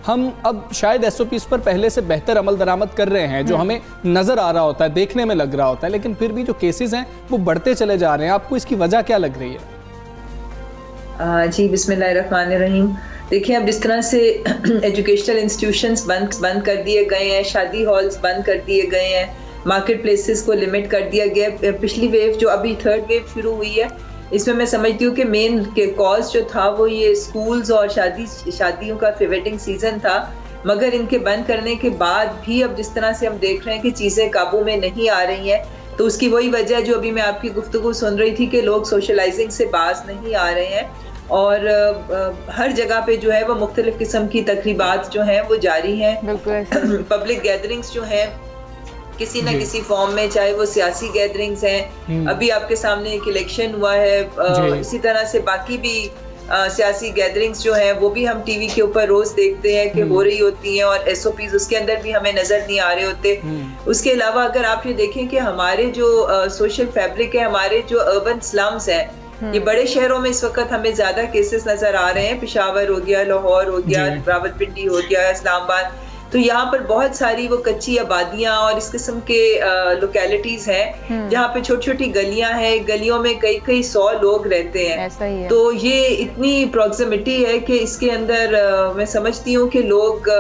हम अब शायद SOPs पर पहले से बेहतर अमल दरामद कर रहे हैं, जो हमें नज़र आ रहा होता है, देखने में लग रहा होता है, लेकिन फिर भी जो केसेस हैं वो बढ़ते चले जा रहे हैं। आपको इसकी वजह क्या लग रही है? जी बिस्मिल्लाहिर्रहमानिर्रहीम। देखिए, अब जिस तरह से एजुकेशनल इंस्टीट्यूशंस बंद कर दिए गए हैं, शादी हॉल्स बंद कर दिए गए हैं, मार्केट प्लेसेस को लिमिट कर दिया गया। पिछली वेव जो अभी थर्ड वेव शुरू हुई है, इसमें मैं समझती हूँ कि मेन कॉज जो था वो ये स्कूल्स और शादियों का वेडिंग सीजन था। मगर इनके बंद करने के बाद भी अब जिस तरह से हम देख रहे हैं कि चीज़ें काबू में नहीं आ रही हैं, तो उसकी वही वजह जो अभी मैं आपकी गुफ्तगू सुन रही थी कि लोग सोशलाइजिंग से बाज नहीं आ रहे हैं और हर जगह पे जो है वो मुख्तलिफ किस्म की तकरीबात जो हैं वो जारी हैं। पब्लिक गैदरिंग्स जो हैं किसी न किसी फॉर्म में, चाहे वो सियासी गैदरिंग्स हैं, अभी आपके सामने एक इलेक्शन हुआ है, इसी तरह से बाकी भी सियासी गैदरिंग्स जो हैं वो भी हम टीवी के ऊपर रोज देखते हैं कि हो रही होती हैं और SOPs उसके अंदर भी हमें नजर नहीं आ रहे होते। उसके अलावा अगर आप ये देखें कि हमारे जो सोशल फैब्रिक है, हमारे जो अर्बन स्लम्स हैं, ये बड़े शहरों में इस वक्त हमें ज्यादा केसेस नजर आ रहे हैं। पेशावर हो गया, लाहौर हो गया, रावलपिंडी हो गया, इस्लामाबाद, तो यहाँ पर बहुत सारी वो कच्ची आबादियां और इस किस्म के लोकेलिटीज हैं जहाँ पे छोटी छोटी गलियां हैं, गलियों में कई 100 लोग रहते हैं। ऐसा ही है। तो ये इतनी प्रॉक्सिमिटी है कि इसके अंदर मैं समझती हूँ कि लोग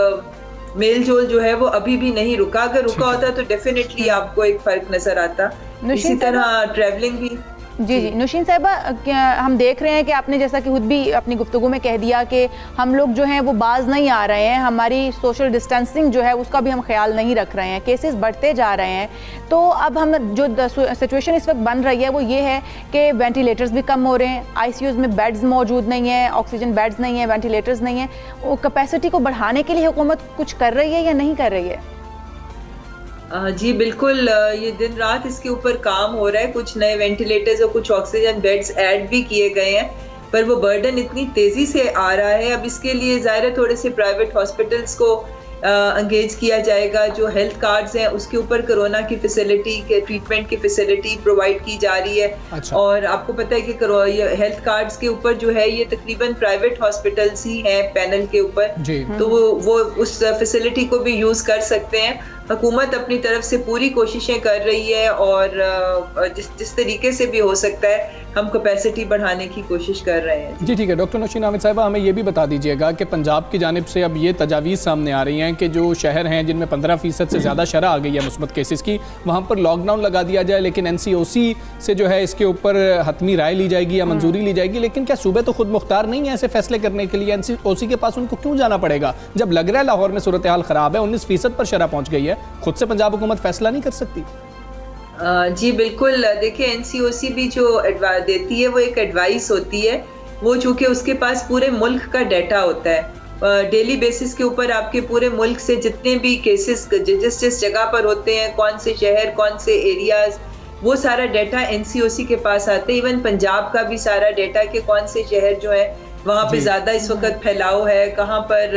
मेल जोल जो है वो अभी भी नहीं रुका। अगर रुका होता तो डेफिनेटली आपको एक फर्क नजर आता। इसी तरह ट्रैवलिंग भी। जी नौशीन साहिबा, हम देख रहे हैं कि आपने जैसा कि खुद भी अपनी गुफ्तगू में कह दिया कि हम लोग जो हैं वो बाज नहीं आ रहे हैं, हमारी सोशल डिस्टेंसिंग जो है उसका भी हम ख्याल नहीं रख रहे हैं, केसेस बढ़ते जा रहे हैं। तो अब हम जो सिचुएशन इस वक्त बन रही है वो ये है कि वेंटिलेटर्स भी कम हो रहे हैं, ICUs में बेड्स मौजूद नहीं है, ऑक्सीजन बेड्स नहीं है, वेंटिलेटर्स नहीं है। वो कैपेसिटी को बढ़ाने के लिए हुकूमत कुछ कर रही है या नहीं कर रही है? जी बिल्कुल, ये दिन रात इसके ऊपर काम हो रहा है। कुछ नए वेंटिलेटर्स और कुछ ऑक्सीजन बेड्स ऐड भी किए गए हैं, पर वो बर्डन इतनी तेजी से आ रहा है। अब इसके लिए ज़ाहिर है थोड़े से प्राइवेट हॉस्पिटल्स को एंगेज किया जाएगा। जो हेल्थ कार्ड्स हैं उसके ऊपर कोरोना की फैसिलिटी के ट्रीटमेंट की फैसिलिटी प्रोवाइड की जा रही है। और आपको पता है कि हेल्थ कार्ड्स के ऊपर जो है ये तकरीबन प्राइवेट हॉस्पिटल्स ही हैं पैनल के ऊपर, तो वो उस फैसिलिटी को भी यूज कर सकते हैं। हुकूमत अपनी तरफ से पूरी कोशिशें कर रही है और जिस तरीके से भी हो सकता है हम कैपेसिटी बढ़ाने की कोशिश कर रहे हैं। जी ठीक है। डॉक्टर नौशीन आमिर साहिबा, हमें ये भी बता दीजिएगा कि पंजाब की जानिब से अब ये तजावीज़ सामने आ रही हैं कि जो शहर हैं जिनमें 15% से ज़्यादा शरह आ गई है मुस्बत केसेस की, वहाँ पर लॉकडाउन लगा दिया जाए, लेकिन NCOC से जो है इसके ऊपर हतमी राय ली जाएगी या मंजूरी ली जाएगी। लेकिन क्या सूबे तो खुद मुख्तार नहीं है ऐसे फैसले करने के लिए? NCOC के पास उनको क्यों जाना पड़ेगा जब लग रहा है लाहौर में सूरत हाल ख़राब है, 19% पर शरह पहुँच गई है? खुद से पंजाब हुकूमत फैसला नहीं कर सकती? जी बिल्कुल, देखिए NCOC भी जो एडवाइस देती है वो एक एडवाइस होती है। वो चूंकि उसके पास पूरे मुल्क का डाटा होता है, डेली बेसिस के ऊपर आपके पूरे मुल्क से जितने भी केसेस जिस जगह पर होते हैं, कौन से शहर, कौन से एरियाज, वो सारा डाटा NCOC के पास आते हैं। इवन पंजाब का भी सारा डाटा कि कौन से शहर जो है वहाँ पे ज़्यादा इस वक्त फैलाव है, कहाँ पर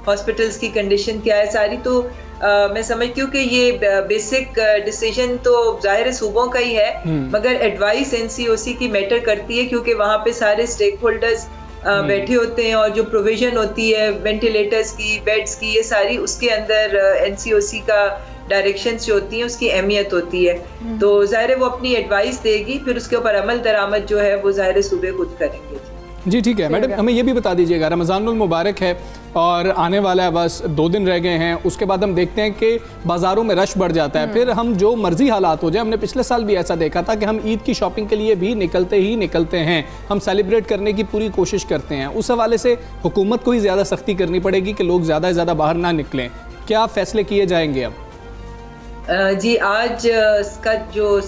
हॉस्पिटल्स की कंडीशन क्या है, सारी तो मैं समझती हूँ कि ये बेसिक डिसीजन तो जाहिर है सूबों का ही है, मगर एडवाइस NCOC की मैटर करती है क्योंकि वहाँ पे सारे स्टेक होल्डर्स बैठे होते हैं और जो प्रोविजन होती है वेंटिलेटर्स की, बेड्स की, ये सारी उसके अंदर NCOC का डायरेक्शंस जो होती हैं उसकी अहमियत होती है। तो जाहिर है वो अपनी एडवाइस देगी, फिर उसके ऊपर अमल दरामद जो है वो जाहिर सूबे खुद करेंगे। जी ठीक है। मैडम, हमें ये भी बता दीजिएगा, रमज़ानुल मुबारक है और आने वाला है, बस 2 दिन रह गए हैं, उसके बाद हम देखते हैं कि बाज़ारों में रश बढ़ जाता है, फिर हम जो मर्जी हालात हो जाए, हमने पिछले साल भी ऐसा देखा था कि हम ईद की शॉपिंग के लिए भी निकलते हैं, हम सेलिब्रेट करने की पूरी कोशिश करते हैं। उस हवाले से हुकूमत को ही ज़्यादा सख्ती करनी पड़ेगी कि लोग ज़्यादा से ज़्यादा बाहर ना निकलें। क्या फैसले किए जाएंगे अब? जी, आज का जो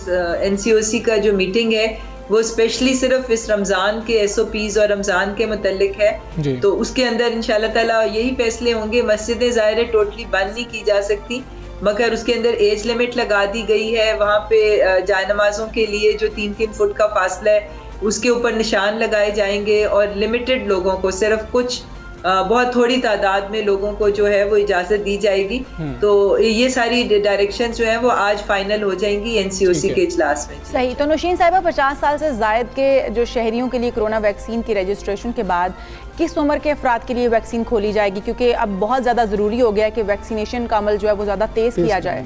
NCOC का जो मीटिंग है वो स्पेशली सिर्फ इस रमज़ान के SOPs और रमज़ान के मुतल्लिक है, तो उसके अंदर इंशाल्लाह ताला यही फैसले होंगे। मस्जिदें ज़ाहिर है टोटली बंद नहीं की जा सकती, मगर उसके अंदर एज लिमिट लगा दी गई है। वहाँ पे जाए नमाजों के लिए जो 3-3 फुट का फासला है उसके ऊपर निशान लगाए जाएंगे और लिमिटेड लोगों को, सिर्फ कुछ बहुत थोड़ी तादाद में लोगों को जो है वो इजाजत दी जाएगी। तो ये सारी डायरेक्शंस जो है वो आज फाइनल हो जाएंगी एनसीओसी के इजलास में। सही। तो नौशीन साहिबा, 50 साल से जायद के जो शहरियों के लिए कोरोना वैक्सीन की रजिस्ट्रेशन के बाद किस उम्र के अफराद के लिए वैक्सीन खोली जाएगी, क्योंकि अब बहुत ज़्यादा ज़रूरी हो गया है कि वैक्सीनेशन का अमल जो है वो ज़्यादा तेज़ किया जाए?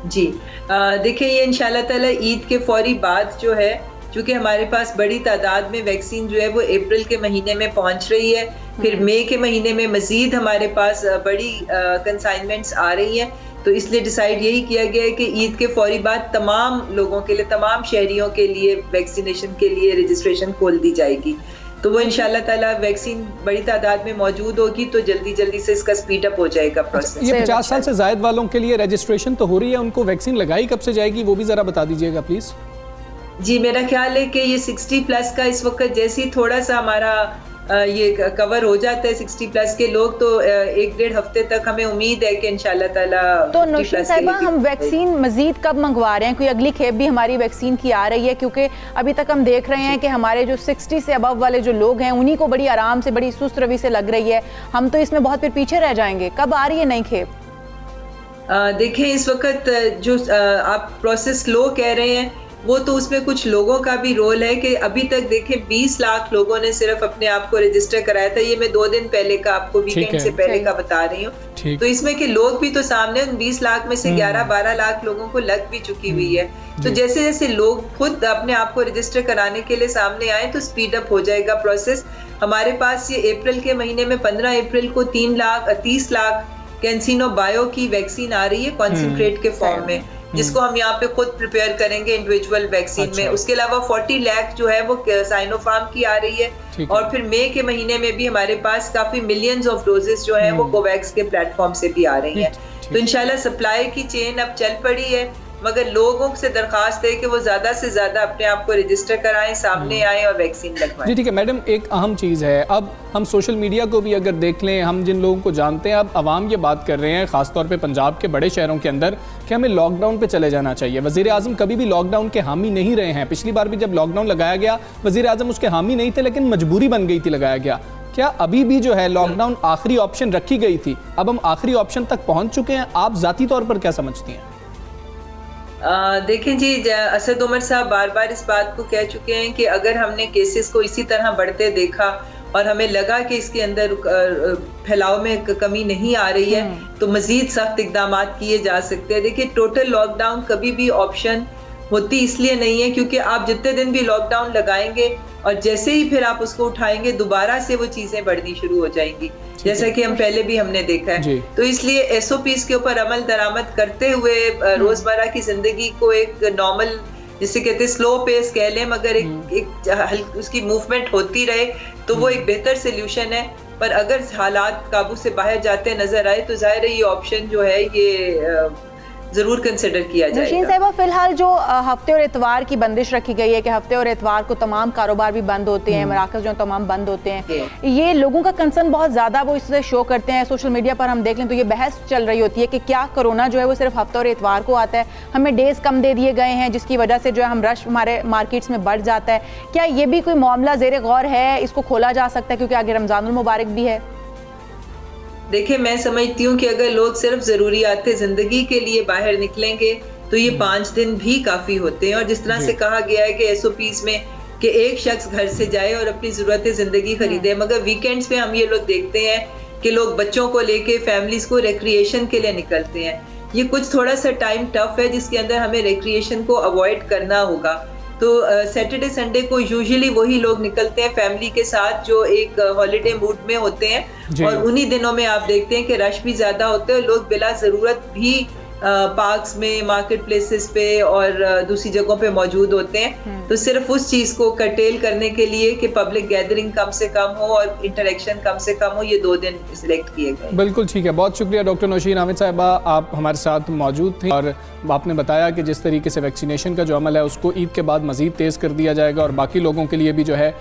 जी देखिए, ये इंशाल्लाह ताला ईद के फौरी बाद जो है, चूँकि हमारे पास बड़ी तादाद में वैक्सीन जो है वो अप्रैल के महीने में पहुंच रही है, फिर मई के महीने में मजीद हमारे पास बड़ी कंसाइनमेंट्स आ रही हैं, तो इसलिए डिसाइड यही किया गया है कि ईद के फौरी बाद तमाम लोगों के लिए, तमाम शहरियों के लिए वैक्सीनेशन के लिए रजिस्ट्रेशन खोल दी जाएगी। तो वो इंशाल्लाह ताला वैक्सीन बड़ी तादाद में मौजूद होगी, तो जल्दी जल्दी से इसका स्पीड अप हो जाएगा प्रोसेस। ये 50 साल से जायद वालों के लिए रजिस्ट्रेशन तो हो रही है, उनको वैक्सीन लगाई कब से जाएगी वो भी ज़रा बता दीजिएगा प्लीज़। जी, मेरा ख्याल है कि ये 60 प्लस का इस वक्त जैसे ही थोड़ा सा हमारा ये कवर हो जाता है 60 प्लस के लोग, तो 1-1.5 हफ्ते तक हमें उम्मीद है कि इंशाल्लाह ताला। तो नौशीन साहिबा, हम वैक्सीन मजीद कब मंगवा रहे हैं? कोई अगली खेप भी हमारी वैक्सीन की आ रही है? क्योंकि अभी तक हम देख रहे हैं कि हमारे जो 60 से अबव वाले जो लोग हैं उन्हीं को बड़ी आराम से, बड़ी सुस्त रवि से लग रही है, हम तो इसमें बहुत फिर पीछे रह जाएंगे। कब आ रही है नई खेप? देखें, इस वक्त जो आप प्रोसेस स्लो कह रहे हैं वो तो उसमें कुछ लोगों का भी रोल है कि अभी तक देखें 20 लाख लोगों ने सिर्फ अपने आप को रजिस्टर कराया था। ये मैं 2 दिन पहले का आपको वीकेंड से पहले का बता रही हूँ। तो इसमें के लोग भी तो सामने, उन 20 लाख में से 11-12 लाख लोगों को लग भी चुकी हुई है। तो जैसे जैसे लोग खुद अपने आप को रजिस्टर कराने के लिए सामने आए तो स्पीड अप हो जाएगा प्रोसेस। हमारे पास ये अप्रैल के महीने में 15 अप्रैल को 30 लाख कैंसिनो बायो की वैक्सीन आ रही है कॉन्सेंट्रेट के फॉर्म में, जिसको हम यहाँ पे खुद प्रिपेयर करेंगे इंडिविजुअल वैक्सीन में। उसके अलावा 40 लाख जो है वो साइनोफार्म की आ रही है, और फिर मई के महीने में भी हमारे पास काफी मिलियंस ऑफ डोजेस जो है वो कोवैक्स के प्लेटफॉर्म से भी आ रही है। तो इंशाल्लाह सप्लाई की चेन अब चल पड़ी है, मगर लोगों से दरखास्त है कि वो ज्यादा से ज्यादा अपने आप को रजिस्टर कराएं, सामने आएं और वैक्सीन लगवाएं। जी ठीक है मैडम, एक अहम चीज़ है, अब हम सोशल मीडिया को भी अगर देख लें, हम जिन लोगों को जानते हैं, अब आवाम ये बात कर रहे हैं ख़ासतौर पे पंजाब के बड़े शहरों के अंदर कि हमें लॉकडाउन पे चले जाना चाहिए। वज़ीर आज़म कभी भी लॉकडाउन के हामी नहीं रहे हैं। पिछली बार भी जब लॉकडाउन लगाया गया वज़ीर आज़म उसके हामी नहीं थे, लेकिन मजबूरी बन गई थी लगाया गया। क्या अभी भी जो है लॉकडाउन आखिरी ऑप्शन रखी गई थी, अब हम आखिरी ऑप्शन तक पहुँच चुके हैं? आप ज़ाती तौर पर क्या समझती हैं? देखें जी, असद उमर साहब बार बार इस बात को कह चुके हैं कि अगर हमने केसेस को इसी तरह बढ़ते देखा और हमें लगा कि इसके अंदर फैलाव में कमी नहीं आ रही है, तो मजीद सख्त इकदाम किए जा सकते हैं। देखिए, टोटल लॉकडाउन कभी भी ऑप्शन होती इसलिए नहीं है क्योंकि आप जितने दिन भी लॉकडाउन लगाएंगे और जैसे ही फिर आप उसको उठाएंगे दोबारा से वो चीजें बढ़नी शुरू हो जाएंगी, जैसा कि हम पहले भी हमने देखा है। तो इसलिए SOPs के ऊपर अमल दरामद करते हुए रोजमर्रा की जिंदगी को एक नॉर्मल, जिसे कहते हैं स्लो पेस कह लें, मगर एक उसकी मूवमेंट होती रहे तो वो एक बेहतर सोल्यूशन है। पर अगर हालात काबू से बाहर जाते नजर आए तो जाहिर है ये ऑप्शन जो है ये जरूर कंसिडर किया जाएगा। नौशीन साहिबा, फिलहाल जो हफ्ते और इतवार की बंदिश रखी गई है कि हफ्ते और इतवार को तमाम कारोबार भी बंद होते हैं, मराकज़ जो तमाम बंद होते हैं, ये लोगों का कंसर्न बहुत ज़्यादा वो इससे शो करते हैं। सोशल मीडिया पर हम देख लें तो ये बहस चल रही होती है कि क्या कोरोना जो है वो सिर्फ हफ्ते और इतवार को आता है, हमें डेज कम दे दिए गए हैं जिसकी वजह से जो है हम रश हमारे मार्केट्स में बढ़ जाता है। क्या ये भी कोई मामला ज़ेर गौर है, इसको खोला जा सकता है क्योंकि आगे रमज़ानुल मुबारक भी है? देखिए, मैं समझती हूँ कि अगर लोग सिर्फ जरूरियात जिंदगी के लिए बाहर निकलेंगे तो ये 5 दिन भी काफी होते हैं। और जिस तरह से कहा गया है कि SOPs में कि एक शख्स घर से जाए और अपनी जरूरत जिंदगी खरीदे, मगर वीकेंड्स पे हम ये लोग देखते हैं कि लोग बच्चों को लेके, फैमिलीज को रिक्रिएशन के लिए निकलते हैं। ये कुछ थोड़ा सा टाइम टफ है जिसके अंदर हमें रिक्रिएशन को अवॉइड करना होगा। तो सैटरडे संडे को यूजुअली वही लोग निकलते हैं फैमिली के साथ जो एक हॉलिडे मूड में होते हैं, और उन्हीं दिनों में आप देखते हैं कि रश भी ज्यादा होते हैं, लोग बिला जरूरत भी पार्क्स में, मार्केट प्लेसेस पे और दूसरी जगहों पे मौजूद होते हैं। तो सिर्फ उस चीज को कर्टेल करने के लिए कि पब्लिक गैदरिंग कम से कम हो और इंटरेक्शन कम से कम हो, ये 2 दिन सिलेक्ट किए गए। बिल्कुल ठीक है, बहुत शुक्रिया डॉक्टर नौशीन आमिद साहिबा, आप हमारे साथ मौजूद थी और आपने बताया कि जिस तरीके से वैक्सीनेशन का जो अमल है उसको ईद के बाद मज़ीद तेज़ कर दिया जाएगा और बाकी लोगों के लिए भी जो है